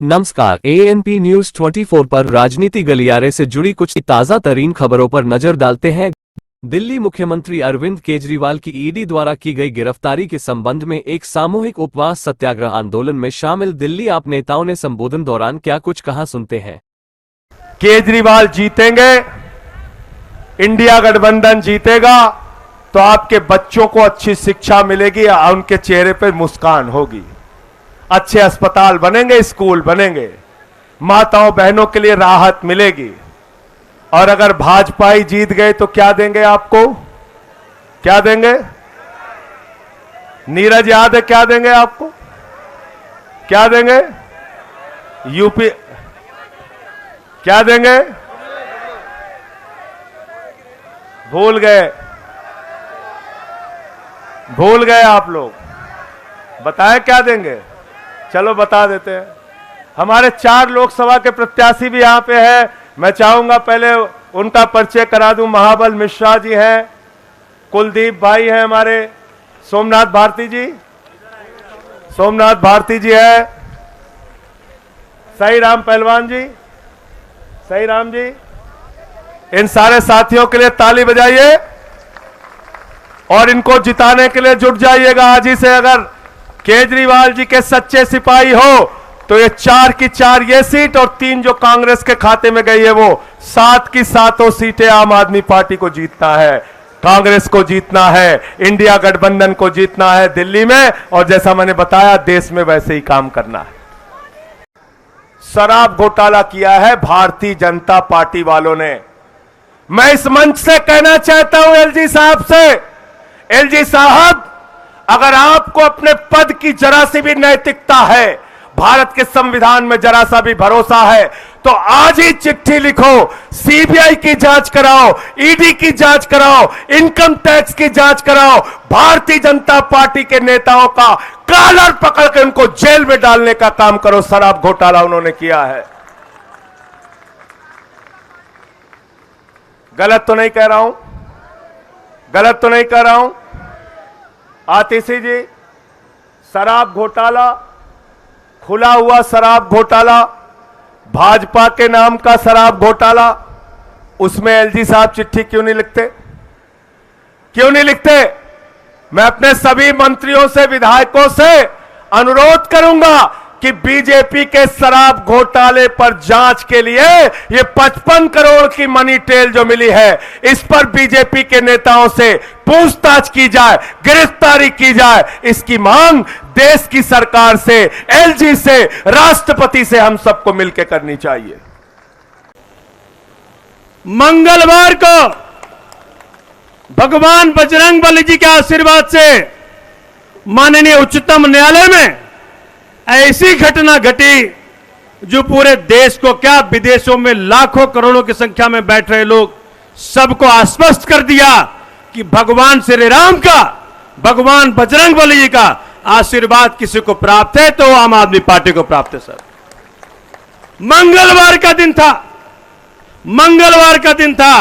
नमस्कार, ANP news 24 पर राजनीति गलियारे से जुड़ी कुछ ताजा तरीन खबरों पर नजर डालते हैं। दिल्ली मुख्यमंत्री अरविंद केजरीवाल की ईडी द्वारा की गई गिरफ्तारी के संबंध में एक सामूहिक उपवास सत्याग्रह आंदोलन में शामिल दिल्ली आप नेताओं ने संबोधन दौरान क्या कुछ कहा, सुनते हैं। केजरीवाल जीतेंगे, इंडिया गठबंधन जीतेगा तो आपके बच्चों को अच्छी शिक्षा मिलेगी, उनके चेहरे पर मुस्कान होगी, अच्छे अस्पताल बनेंगे, स्कूल बनेंगे, माताओं बहनों के लिए राहत मिलेगी। और अगर भाजपा ही जीत गए तो क्या देंगे आपको? क्या देंगे? नीरज याद है क्या देंगे आपको? क्या देंगे? यूपी क्या देंगे? भूल गए, भूल गए आप लोग। बताएं क्या देंगे? चलो बता देते हैं। हमारे 4 लोकसभा के प्रत्याशी भी यहां पे हैं। मैं चाहूंगा पहले उनका परिचय करा दूं। महाबल मिश्रा जी हैं, कुलदीप भाई हैं हमारे, सोमनाथ भारती जी, सोमनाथ भारती जी है, सही राम पहलवान जी, सही राम जी। इन सारे साथियों के लिए ताली बजाइए और इनको जिताने के लिए जुट जाइएगा आज ही से। अगर केजरीवाल जी के सच्चे सिपाही हो तो ये 4 की 4 ये सीट और 3 जो कांग्रेस के खाते में गई है वो 7 की 7 सीटें आम आदमी पार्टी को जीतना है, कांग्रेस को जीतना है, इंडिया गठबंधन को जीतना है दिल्ली में, और जैसा मैंने बताया देश में वैसे ही काम करना है। शराब घोटाला किया है भारतीय जनता पार्टी वालों ने। मैं इस मंच से कहना चाहता हूं एलजी साहब से, एलजी साहब, अगर आपको अपने पद की जरा सी भी नैतिकता है, भारत के संविधान में जरा सा भी भरोसा है, तो आज ही चिट्ठी लिखो, सीबीआई की जांच कराओ, ईडी की जांच कराओ, इनकम टैक्स की जांच कराओ, भारतीय जनता पार्टी के नेताओं का कॉलर पकड़ के उनको जेल में डालने का काम करो। शराब घोटाला उन्होंने किया है। गलत तो नहीं कह रहा हूं, गलत तो नहीं कह रहा हूं। आतिशी जी, शराब घोटाला, खुला हुआ शराब घोटाला, भाजपा के नाम का शराब घोटाला, उसमें एलजी साहब चिट्ठी क्यों नहीं लिखते? क्यों नहीं लिखते? मैं अपने सभी मंत्रियों से, विधायकों से अनुरोध करूंगा कि बीजेपी के शराब घोटाले पर जांच के लिए ये 55 करोड़ की मनी ट्रेल जो मिली है, इस पर बीजेपी के नेताओं से पूछताछ की जाए, गिरफ्तारी की जाए। इसकी मांग देश की सरकार से, एलजी से, राष्ट्रपति से हम सबको मिलकर करनी चाहिए। मंगलवार को भगवान बजरंगबली जी के आशीर्वाद से माननीय उच्चतम न्यायालय में ऐसी घटना घटी जो पूरे देश को, क्या विदेशों में लाखों करोड़ों की संख्या में बैठ रहे लोग सबको आश्वस्त कर दिया कि भगवान श्री राम का, भगवान बजरंगबली जी का आशीर्वाद किसी को प्राप्त है तो आम आदमी पार्टी को प्राप्त है। सर, मंगलवार का दिन था, मंगलवार का दिन था,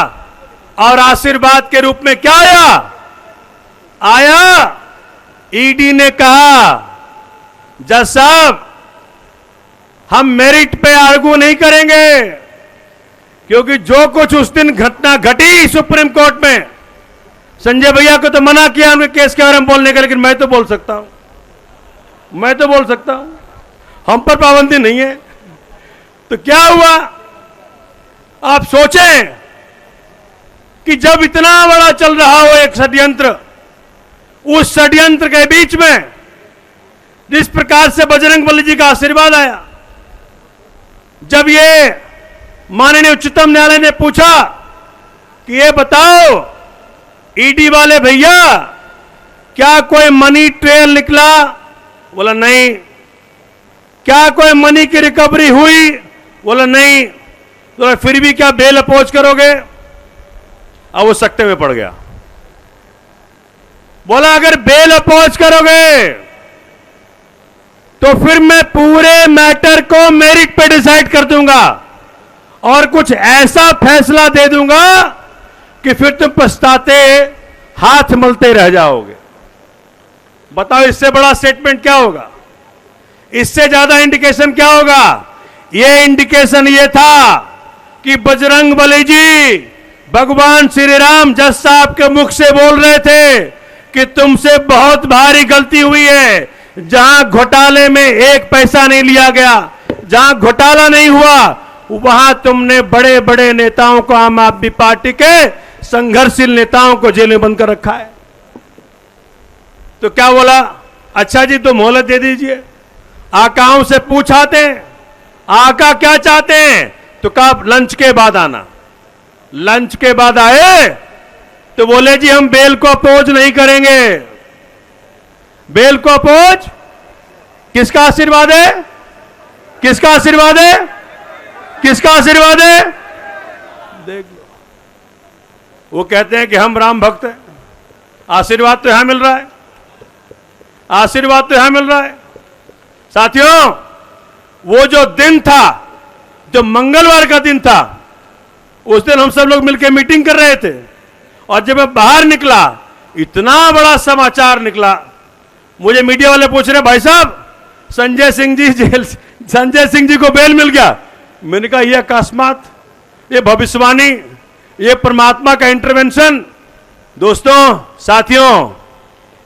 और आशीर्वाद के रूप में क्या आया? ईडी ने कहा, जज साहब, हम मेरिट पे आर्गू नहीं करेंगे, क्योंकि जो कुछ उस दिन घटना घटी सुप्रीम कोर्ट में, संजय भैया को तो मना किया उनके केस के बारे में बोलने का, लेकिन मैं तो बोल सकता हूं, मैं तो बोल सकता हूं, हम पर पाबंदी नहीं है। तो क्या हुआ? आप सोचें कि जब इतना बड़ा चल रहा हो एक षड्यंत्र, उस षड्यंत्र के बीच में जिस प्रकार से बजरंगबली जी का आशीर्वाद आया, जब ये माननीय उच्चतम न्यायालय ने पूछा कि ये बताओ ईडी वाले भैया, क्या कोई मनी ट्रेल निकला? बोला नहीं। क्या कोई मनी की रिकवरी हुई? बोला नहीं। तो फिर भी क्या बेल अपोज करोगे? अब वो सख्ते में पड़ गया। बोला अगर बेल अपोज करोगे तो फिर मैं पूरे मैटर को मेरिट पे डिसाइड कर दूंगा और कुछ ऐसा फैसला दे दूंगा कि फिर तुम पछताते हाथ मलते रह जाओगे। बताओ इससे बड़ा स्टेटमेंट क्या होगा? इससे ज्यादा इंडिकेशन क्या होगा? ये इंडिकेशन ये था कि बजरंगबली जी भगवान श्री राम जज साहब के मुख से बोल रहे थे कि तुमसे बहुत भारी गलती हुई है। जहां घोटाले में एक पैसा नहीं लिया गया, जहां घोटाला नहीं हुआ, वहां तुमने बड़े बड़े नेताओं को, आम आदमी पार्टी के संघर्षशील नेताओं को जेल में बंद कर रखा है। तो क्या बोला, अच्छा जी तो मोहलत दे दीजिए। आकाओं से पूछाते आका क्या चाहते हैं, तो कहा लंच के बाद आना। लंच के बाद आए तो बोले जी हम बेल को अपोज नहीं करेंगे। बेल को अपोज, किसका आशीर्वाद है, किसका आशीर्वाद है, किसका आशीर्वाद है, देख लो। वो कहते हैं कि हम राम भक्त हैं। आशीर्वाद तो यहां मिल रहा है, आशीर्वाद तो यहां मिल रहा है। साथियों, वो जो दिन था, जो मंगलवार का दिन था, उस दिन हम सब लोग मिलकर मीटिंग कर रहे थे, और जब मैं बाहर निकला, इतना बड़ा समाचार निकला। मुझे मीडिया वाले पूछ रहे, भाई साहब संजय सिंह जी जेल, संजय सिंह जी को बेल मिल गया। मैंने कहा यह अकस्मात, ये भविष्यवाणी, ये परमात्मा का इंटरवेंशन। दोस्तों, साथियों,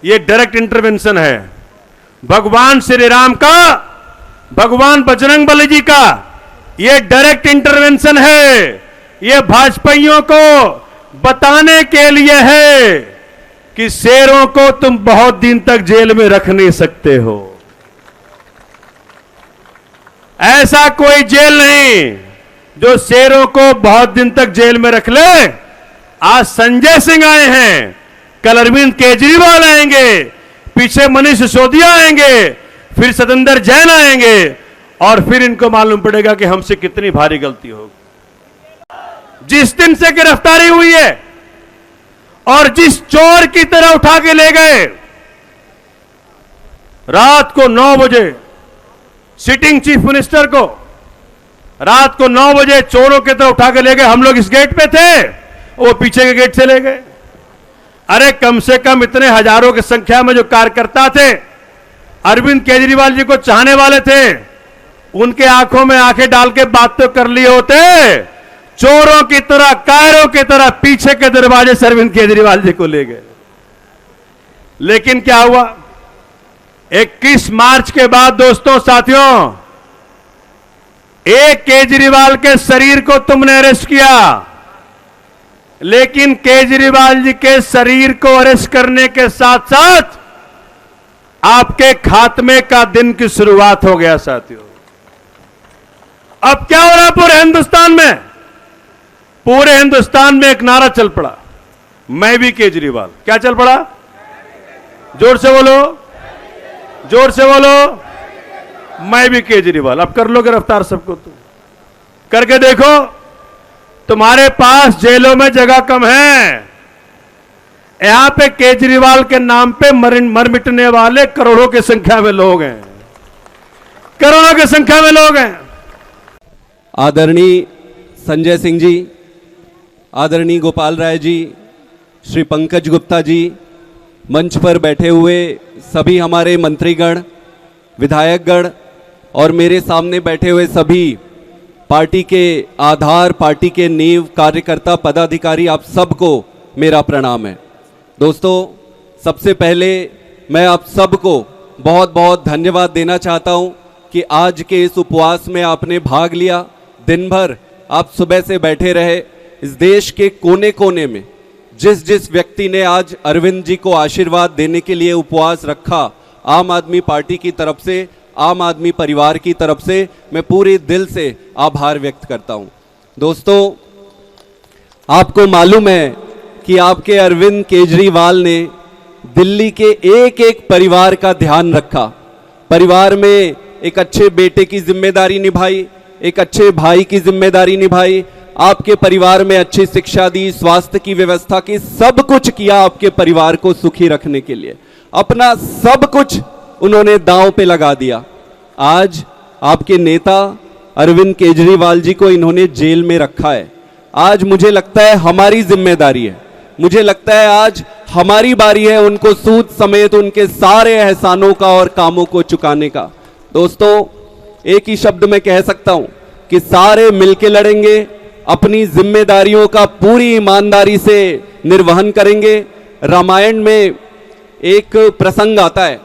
ये डायरेक्ट इंटरवेंशन है भगवान श्री राम का, भगवान बजरंगबली जी का। ये डायरेक्ट इंटरवेंशन है। ये भाजपाइयों को बताने के लिए है कि शेरों को तुम बहुत दिन तक जेल में रख नहीं सकते हो। ऐसा कोई जेल नहीं जो शेरों को बहुत दिन तक जेल में रख ले। आज संजय सिंह आए हैं, कल अरविंद केजरीवाल आएंगे, पीछे मनीष सिसोदिया आएंगे, फिर सतेंद्र जैन आएंगे, और फिर इनको मालूम पड़ेगा कि हमसे कितनी भारी गलती होगी। जिस दिन से गिरफ्तारी हुई है और जिस चोर की तरह उठा के ले गए, रात को 9 बजे सिटिंग चीफ मिनिस्टर को, रात को 9 बजे चोरों की तरह उठा के ले गए। हम लोग इस गेट पे थे, वो पीछे के गेट से ले गए। अरे कम से कम इतने हजारों की संख्या में जो कार्यकर्ता थे, अरविंद केजरीवाल जी को चाहने वाले थे, उनके आंखों में आंखें डाल के बात तो कर लिए होते। चोरों की तरह, कायरों की तरह पीछे के दरवाजे से अरविंद केजरीवाल जी को ले गए। लेकिन क्या हुआ, 21 मार्च के बाद दोस्तों, साथियों, एक केजरीवाल के शरीर को तुमने अरेस्ट किया, लेकिन केजरीवाल जी के शरीर को अरेस्ट करने के साथ साथ आपके खात्मे का दिन की शुरुआत हो गया। साथियों, अब क्या हो रहा है पूरे हिंदुस्तान में? पूरे हिंदुस्तान में एक नारा चल पड़ा, मैं भी केजरीवाल। क्या चल पड़ा? जोर से बोलो, जोर से बोलो, मैं भी केजरीवाल। अब कर लो गिरफ्तार सबको, तुम करके देखो। तुम्हारे पास जेलों में जगह कम है, यहां पे केजरीवाल के नाम पे मर मिटने वाले करोड़ों की संख्या में लोग हैं, करोड़ों की संख्या में लोग हैं। आदरणीय संजय सिंह जी, आदरणीय गोपाल राय जी, श्री पंकज गुप्ता जी, मंच पर बैठे हुए सभी हमारे मंत्रीगण, विधायकगण और मेरे सामने बैठे हुए सभी पार्टी के आधार, पार्टी के नींव, कार्यकर्ता, पदाधिकारी, आप सबको मेरा प्रणाम है। दोस्तों, सबसे पहले मैं आप सबको बहुत बहुत धन्यवाद देना चाहता हूं कि आज के इस उपवास में आपने भाग लिया। दिन भर आप सुबह से बैठे रहे। इस देश के कोने कोने में जिस जिस व्यक्ति ने आज अरविंद जी को आशीर्वाद देने के लिए उपवास रखा, आम आदमी पार्टी की तरफ से, आम आदमी परिवार की तरफ से मैं पूरे दिल से आभार व्यक्त करता हूं। दोस्तों, आपको मालूम है कि आपके अरविंद केजरीवाल ने दिल्ली के एक एक परिवार का ध्यान रखा, परिवार में एक अच्छे बेटे की जिम्मेदारी निभाई, एक अच्छे भाई की जिम्मेदारी निभाई, आपके परिवार में अच्छी शिक्षा दी, स्वास्थ्य की व्यवस्था की, सब कुछ किया आपके परिवार को सुखी रखने के लिए। अपना सब कुछ उन्होंने दांव पे लगा दिया। आज आपके नेता अरविंद केजरीवाल जी को इन्होंने जेल में रखा है। आज मुझे लगता है हमारी जिम्मेदारी है, मुझे लगता है आज हमारी बारी है उनको सूद समेत उनके सारे एहसानों का और कामों को चुकाने का। दोस्तों, एक ही शब्द में कह सकता हूं कि सारे मिलके लड़ेंगे, अपनी जिम्मेदारियों का पूरी ईमानदारी से निर्वहन करेंगे। रामायण में एक प्रसंग आता है,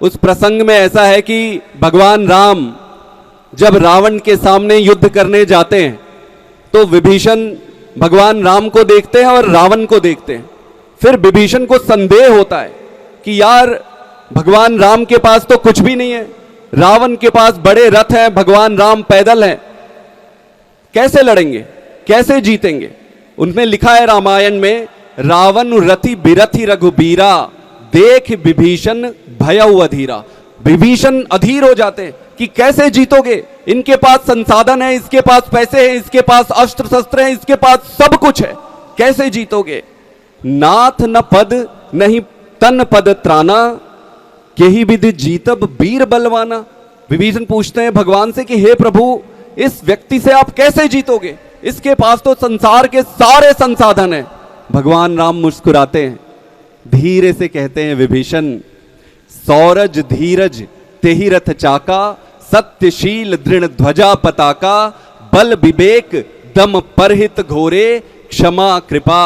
उस प्रसंग में ऐसा है कि भगवान राम जब रावण के सामने युद्ध करने जाते हैं तो विभीषण भगवान राम को देखते हैं और रावण को देखते हैं। फिर विभीषण को संदेह होता है कि यार भगवान राम के पास तो कुछ भी नहीं है, रावण के पास बड़े रथ हैं, भगवान राम पैदल हैं, कैसे लड़ेंगे, कैसे जीतेंगे। उनमें लिखा है रामायण में, रावण रथि बिरथि रघुबीरा, देख विभीषण भयउ अधीरा। विभीषण अधीर हो जाते हैं कि कैसे जीतोगे, इनके पास संसाधन है, इसके पास पैसे हैं, इसके पास अस्त्र शस्त्र हैं, इसके पास सब कुछ है, कैसे जीतोगे। नाथ न पद नहीं तन पद त्राना, यही विधि जीतब वीर बलवाना। विभीषण पूछते हैं भगवान से कि हे प्रभु, इस व्यक्ति से आप कैसे जीतोगे, इसके पास तो संसार के सारे संसाधन हैं। भगवान राम मुस्कुराते हैं, धीरे से कहते हैं विभीषण, सौरज धीरज तेहि रथ चाका, सत्यशील दृढ़ ध्वजा पताका, बल विवेक दम परहित घोरे, क्षमा कृपा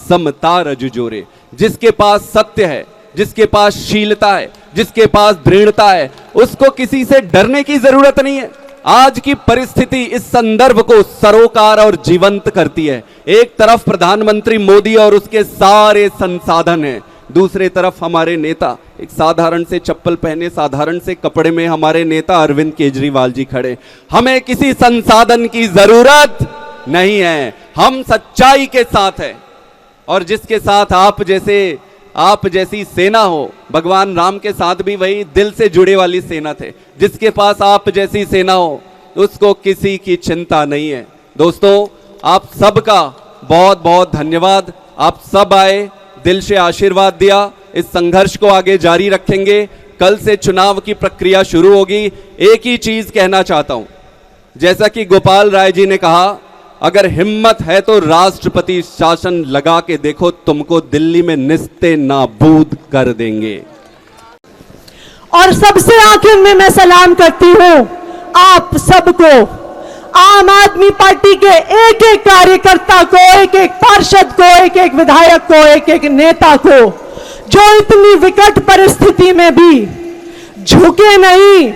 समता रजु जोरे। जिसके पास सत्य है, जिसके पास शीलता है, जिसके पास दृढ़ता है, उसको किसी से डरने की जरूरत नहीं है। आज की परिस्थिति इस संदर्भ को सरोकार और जीवंत करती है। एक तरफ प्रधानमंत्री मोदी और उसके सारे संसाधन हैं, दूसरे तरफ हमारे नेता, एक साधारण से चप्पल पहने, साधारण से कपड़े में हमारे नेता अरविंद केजरीवाल जी खड़े। हमें किसी संसाधन की जरूरत नहीं है, हम सच्चाई के साथ हैं। और जिसके साथ आप जैसी सेना हो, भगवान राम के साथ भी वही दिल से जुड़े वाली सेना थे, जिसके पास आप जैसी सेना हो उसको किसी की चिंता नहीं है। दोस्तों, आप सबका बहुत बहुत धन्यवाद। आप सब आए, दिल से आशीर्वाद दिया, इस संघर्ष को आगे जारी रखेंगे। कल से चुनाव की प्रक्रिया शुरू होगी। एक ही चीज कहना चाहता हूं, जैसा कि गोपाल राय जी ने कहा, अगर हिम्मत है तो राष्ट्रपति शासन लगा के देखो, तुमको दिल्ली में निस्ते नाबूद कर देंगे। और सबसे आखिर में मैं सलाम करती हूं आप सबको, आम आदमी पार्टी के एक एक कार्यकर्ता को, एक एक पार्षद को, एक एक विधायक को, एक एक नेता को, जो इतनी विकट परिस्थिति में भी झुके नहीं,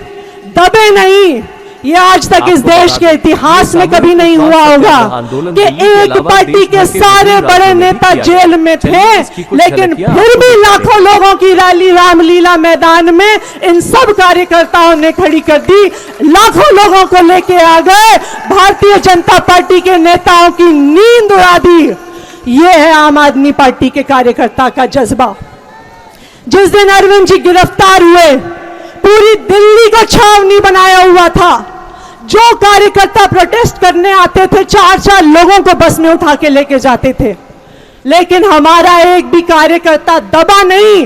दबे नहीं। ये आज तक इस देश के इतिहास में कभी नहीं हुआ होगा कि एक पार्टी के सारे बड़े नेता जेल में थे, लेकिन फिर भी लाखों लोगों की रैली रामलीला मैदान में इन सब कार्यकर्ताओं ने खड़ी कर दी, लाखों लोगों को लेके आ गए, भारतीय जनता पार्टी के नेताओं की नींद उड़ा दी। ये है आम आदमी पार्टी के कार्यकर्ता का जज्बा। जिस दिन अरविंद जी गिरफ्तार हुए, पूरी दिल्ली को छावनी बनाया हुआ था। जो कार्यकर्ता प्रोटेस्ट करने आते थे, 4-4 लोगों को बस में उठा के लेके जाते थे, लेकिन हमारा एक भी कार्यकर्ता दबा नहीं।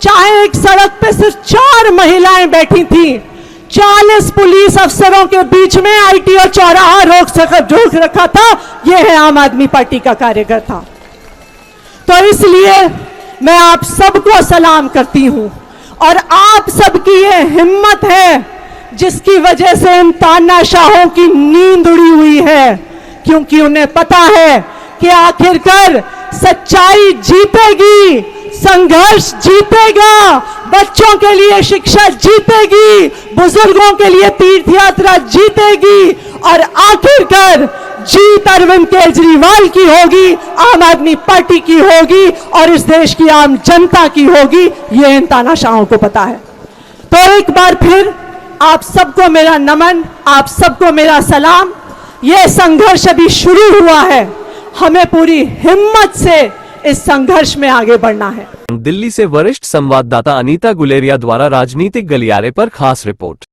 चाहे एक सड़क पे सिर्फ 4 महिलाएं बैठी थी, 40 पुलिस अफसरों के बीच में आईटी और चौराहा रोक रखा था। यह है आम आदमी पार्टी का कार्यकर्ता। तो इसलिए मैं आप सबको सलाम करती हूं, और आप सबकी ये हिम्मत है जिसकी वजह से इन तानाशाहों की नींद उड़ी हुई है, क्योंकि उन्हें पता है कि आखिरकार सच्चाई जीतेगी, संघर्ष जीतेगा, बच्चों के लिए शिक्षा जीतेगी, बुजुर्गों के लिए तीर्थ यात्रा जीतेगी, और आखिरकार जीत अरविंद केजरीवाल की होगी, आम आदमी पार्टी की होगी, और इस देश की आम जनता की होगी। ये इन तानाशाहों को पता है। तो एक बार फिर आप सबको मेरा नमन, आप सबको मेरा सलाम। ये संघर्ष अभी शुरू हुआ है, हमें पूरी हिम्मत से इस संघर्ष में आगे बढ़ना है। दिल्ली से वरिष्ठ संवाददाता अनीता गुलेरिया द्वारा राजनीतिक गलियारे पर खास रिपोर्ट।